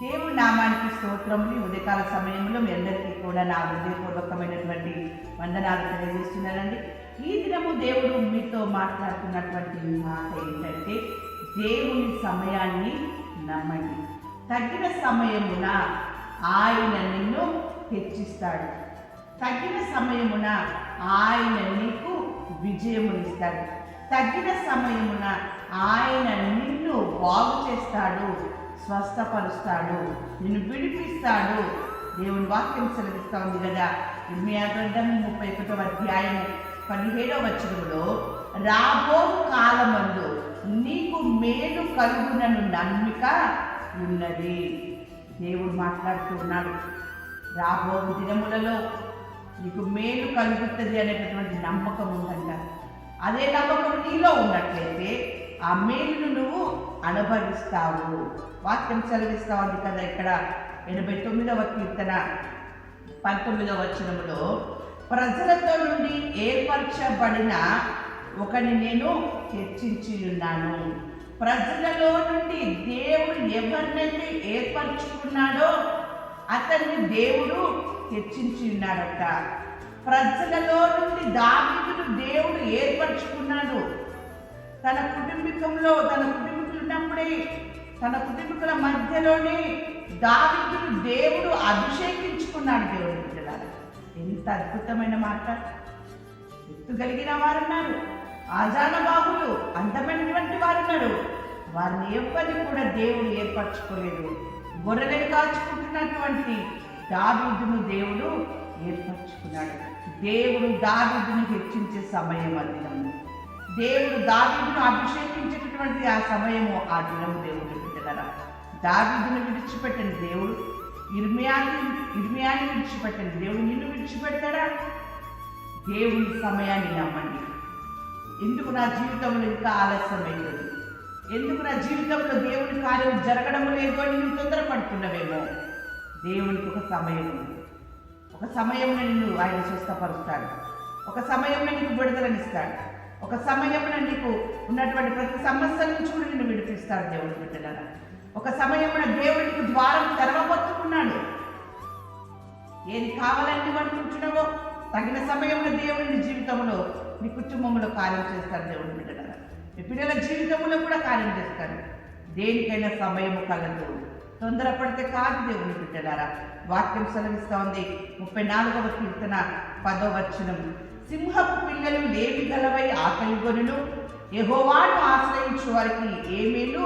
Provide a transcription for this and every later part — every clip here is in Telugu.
దేవుడి నామానికి స్తోత్రములు. ఉదయకాల సమయంలో మీ అందరికీ కూడా నా హృదయపూర్వకమైనటువంటి వందనాలు తెలియజేస్తున్నానండి. ఈ దినము దేవుడు మీతో మాట్లాడుతున్నటువంటి మాట ఏంటంటే, దేవుని సమయాన్ని నమ్మండి. తగిన సమయమున ఆయన నిన్ను హెచ్చిస్తాడు. తగిన సమయమున ఆయన నీకు విజయమునిస్తాడు. తగిన సమయమున ఆయన నిన్ను బాగు చేస్తాడు, స్వస్థపరుస్తాడు, నిన్ను విడిపిస్తాడు. దేవుని వాక్యం సెలవిస్తూ ఉంది కదా. ఇర్మియా గ్రంథం 31వ అధ్యాయము 17వ వచనములో, రాబో కాలమందు నీకు మేలు కలుగునను నమ్మిక ఉన్నది. దేవుడు మాట్లాడుతూ ఉన్నాడు. రాబో దినములలో నీకు మేలు కలుగుతుంది అనేటటువంటి నమ్మకం ఉందంట. అదే నమ్మకం నీలో ఉన్నట్లయితే ఆ మేలును నువ్వు అనుభవిస్తావు. వాక్యం సెలవిస్తా ఉంది కదా. ఇక్కడ 89వ కీర్తన 19వ వచనములో, ప్రజలతో నుండి ఏర్పరచబడిన ఒకని నేను హెచ్చించి ఉన్నాను. ప్రజలలో నుండి దేవుడు ఎవరినైతే ఏర్పరచుకున్నాడో అతన్ని దేవుడు హెచ్చించి ఉన్నాడట. ప్రజలలో నుండి దావీదును దేవుడు ఏర్పరచుకున్నాడు. తన కుటుంబీకులు ఉన్నప్పుడే, తన కుటుంబీకుల మధ్యలోనే దావీదును దేవుడు అభిషేకించుకున్నాడు. దేవుడు బిడ్డలారా, ఎంత అద్భుతమైన మాట! ఎత్తుగలిగిన వారున్నారు, ఆజానబాహులు, అందమైనటువంటి వారున్నారు. వారిని ఎవ్వరిని కూడా దేవుడు ఏర్పరచుకోలేదు. గొర్రెలను కాచుకుంటున్నటువంటి దావీదును దేవుడు ఏర్పరచుకున్నాడు. దేవుడు దావీదును హెచ్చించే సమయం ఆ దినము. దేవుడు దావీదును అభిషేకించేటటువంటి ఆ సమయము ఆ దినము. దేవుడు బిడ్డలారా, దావీదును విడిచిపెట్టండి దేవుడు, ఇర్మియాని విడిచిపెట్టండి దేవుడు. నిన్ను విడిచిపెడతాడా? దేవుని సమయాన్ని నమ్మండి. ఎందుకు నా జీవితంలో ఇంకా ఆలస్యమైంది, ఎందుకు నా జీవితంలో దేవుని కార్యం జరగడం లేదు అని నువ్వు తొందరపడుతున్నవేమో. దేవునికి ఒక సమయం ఉంది. ఒక సమయంలో నిన్ను ఆయన స్వస్థపరుస్తాడు. ఒక సమయంలో నీకు విడుదలనిస్తాడు. ఒక సమయంలో నీకు ఉన్నటువంటి ప్రతి సమస్య నుంచి కూడా నిన్ను విడిపిస్తాడు. దేవుని బిడ్డలారా, ఒక సమయంలో దేవుడు నీకు ద్వారం తెరవబోతున్నాడు. ఏది కావాలని నువ్వు అనుకుంటున్నావో తగిన సమయంలో దేవుని జీవితంలో, నీ కుటుంబంలో కార్యం చేస్తాడు. దేవుని బిడ్డలారా, మీ పిల్లల జీవితంలో కూడా కార్యం చేస్తాడు. దేనికైనా సమయము కలదు, తొందరపడితే కాదు. దేవుని బిడ్డలారా, వాక్యం సెలవిస్తూ ఉంది. 34వ కీర్తన 10వ వచనం, సింహపు పిల్లలు లేవి గలవై ఆకలి గొనును, యెహోవాను ఆశ్రయించు వారికి ఏమేలు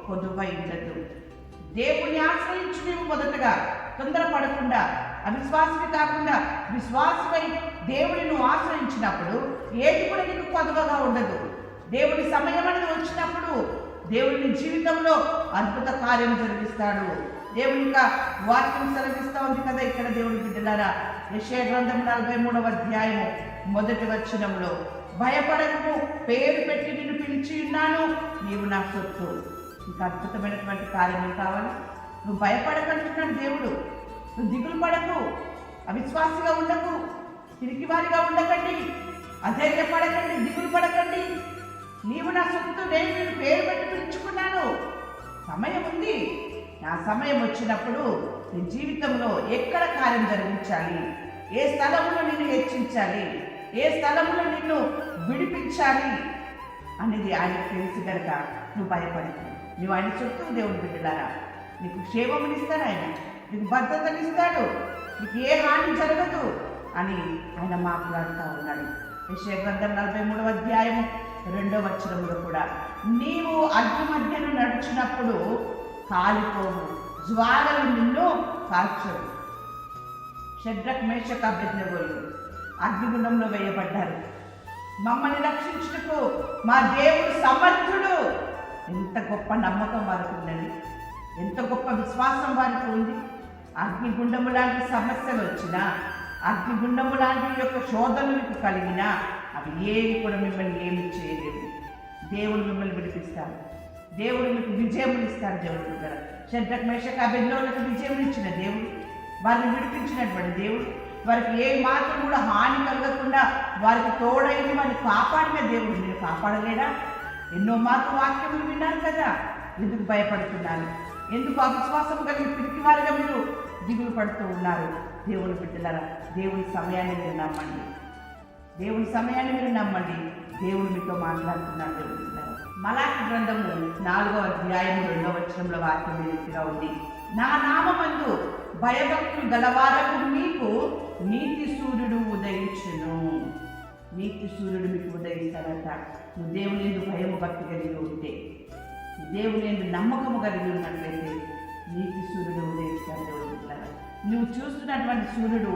పొదుపై ఉండదు. దేవుని ఆశ్రయించు. నీవు మొదటగా తొందరపడకుండా, అవిశ్వాసమే కాకుండా విశ్వాసమై దేవుని నువ్వు ఆశ్రయించినప్పుడు ఏది కూడా నీకు కొదవగా ఉండదు. దేవుని సమయం అనేది వచ్చినప్పుడు దేవుని జీవితంలో అద్భుత కార్యం జరిగిస్తాడు. దేవుని యొక్క వాక్యం సెలవిస్తూ ఉంది కదా ఇక్కడ. దేవుని బిడ్డలారా, యెషయా గ్రంథం 43వ అధ్యాయము 1వ వచనంలో, భయపడకు, పేరు పెట్టి నిన్ను పిలిచి ఉన్నాను, నీవు నా సొత్తు. ఇంకా అద్భుతమైనటువంటి కార్యం కావాలి. నువ్వు భయపడకంటున్నాడు దేవుడు. నువ్వు దిగులు పడకు, అవిశ్వాసిగా ఉండకు, తిరిగివారిగా ఉండకండి, అధైర్యపడకండి, దిగులు పడకండి. నీవు నా సొత్తు, నేను నిన్ను పేరు పెట్టి పిలుచుకున్నాను. సమయం ఉంది. నా సమయం వచ్చినప్పుడు నీ జీవితంలో ఎక్కడ కార్యం జరిగించాలి, ఏ స్థలంలో నిన్ను హెచ్చించాలి, ఏ స్థలంలో నిన్ను విడిపించాలి అనేది ఆయనకు తెలిసి కనుక నువ్వు భయపడకు. నువ్వు ఆయన చుట్టూ. దేవుని బిడ్డలారా, నీకు క్షేమమునిస్తాడు ఆయన, నీకు భద్రతనిస్తాడు, నీకు ఏ హాని జరగదు అని ఆయన మాట్లాడుతూ ఉన్నాడు. యెషయా గ్రంథం 43వ అధ్యాయము 2వ వచనంలో కూడా, నీవు అగ్ని మధ్యను నడిచినప్పుడు కాలిపోవు, జ్వాలలు నిన్ను కాల్చవు. షడ్రక్, మేషక్, అబేద్నెగోలు అగ్నిగుండంలో వేయబడ్డారు. మమ్మల్ని రక్షించుటకు మా దేవుడు సమర్థుడు. ఎంత గొప్ప నమ్మకం వారికి ఉందండి, ఎంత గొప్ప విశ్వాసం వారికి ఉంది. అగ్నిగుండము లాంటి సమస్యలు వచ్చినా, అగ్నిగుండము లాంటి యొక్క శోధనలకు కలిగినా అవి ఏవి కూడా మిమ్మల్ని ఏమి చేయలేవు. దేవుడు మిమ్మల్ని విడిపిస్తాడు. దేవుడు మీకు విజయం ఇస్తాడు. దేవుడు దగ్గర షడ్రక్, మేషక్, అబేద్నెగోలకు విజయం ఇచ్చిన దేవుడు, వారిని విడిపించినటువంటి దేవుడు, వారికి ఏ మాత్రం కూడా హాని కలగకుండా వారికి తోడైంది వారిని కాపాడిన దేవుడు. మీరు కాపాడలేడా? ఎన్నో మాత్రం వాక్యములు విన్నారు కదా. ఎందుకు భయపడుతున్నాను? ఎందుకు అవిశ్వాసం కలిగి వారిగా మీరు దిగులు పడుతూ ఉన్నారు. దేవుని బిడ్డలారా, దేవుని సమయాన్ని మీరు నమ్మండి. దేవుని సమయాన్ని మీరు నమ్మండి. దేవుడు మీతో మాట్లాడుతున్నాడు. దేవుని బిడ్డలారా, మలాకి గ్రంథము 4వ అధ్యాయము 2వ వచనంలో వాక్యం ఈ రీతిగా ఉంది. నా నామమందు భయభక్తులు గలవారకు మీకు నీతి సూర్యుడు ఉదయించును. నీతి సూర్యుడు మీకు ఉదయిస్తాడట. నువ్వు దేవుని యందు భయము భక్తి కలిగి ఉంటే, దేవుని యందు నమ్మకము కలిగి ఉన్నట్లయితే నీతి సూర్యుడు ఉదయిస్తాడు. దేవుడు, నువ్వు చూస్తున్నటువంటి సూర్యుడు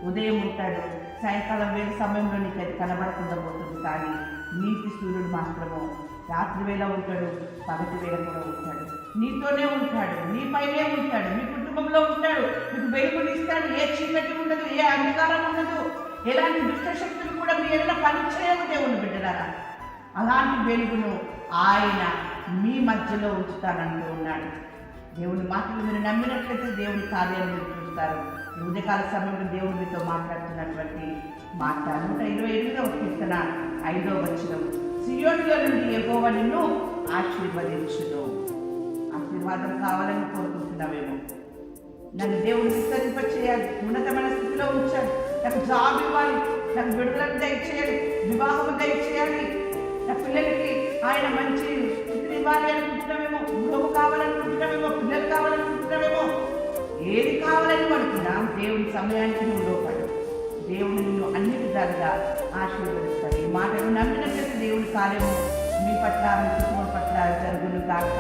ఉదయం ఉంటాడు, సాయంకాలం వేళ సమయంలో నీకు అది కనబడకుండా పోతుంది. కానీ నీతి సూర్యుడు మాత్రము రాత్రి వేళ ఉంటాడు, పగటి వేళ కూడా ఉంటాడు. నీతోనే ఉంటాడు, నీపైనే ఉంటాడు, మీ కుటుంబంలో ఉంటాడు, మీకు వెలుగునిస్తాడు. ఏ చీకటి ఉండదు, ఏ అధికారం ఉండదు, ఎలాంటి దుష్టశక్తులు కూడా మీ ఎదుట పనిచేయవు. దేవుని బిడ్డలారా, అలాంటి వెలుగును ఆయన మీ మధ్యలో ఉంచుతానంటూ ఉన్నాడు. దేవుని మాటలు మీరు నమ్మినట్లయితే దేవుని కార్యాలు మీరు చూస్తారు. ఉదయకాల సమయంలో దేవుడు మీతో మాట్లాడుతున్నటువంటి మాట 128వ కీర్తన 5వ వచనం, సియోనులో నుండి యెహోవా నిన్ను ఆశీర్వదించును. ఆశీర్వాదం కావాలని కోరుకుంటున్నావేమో. నన్ను దేవుడు విస్తరింప చేయాలి, ఉన్నతమైన స్థితిలో ఉంచాలి, నాకు జాబ్ ఇవ్వాలి, నాకు విడుదలకు దయచేయాలి, వివాహం దయచేయాలి, నా పిల్లలకి ఆయన మంచి స్థితిని ఇవ్వాలి అనుకుంటున్నామేమో, గృహం కావాలనుకుంటున్నామేమో, పిల్లలు కావాలనుకుంటున్నామేమో. ఏది కావాలని అనుకున్నాం, దేవుని సమయానికి నువ్వు లోపడు. దేవుడు నిన్ను అన్ని విధాలుగా ఆశీర్వదిస్తాడు. ఈ మాటను నమ్మినట్లయితే దేవుని కార్యము మీ పట్ల, మీ కుటుంబం పట్ల జరుగును కాక.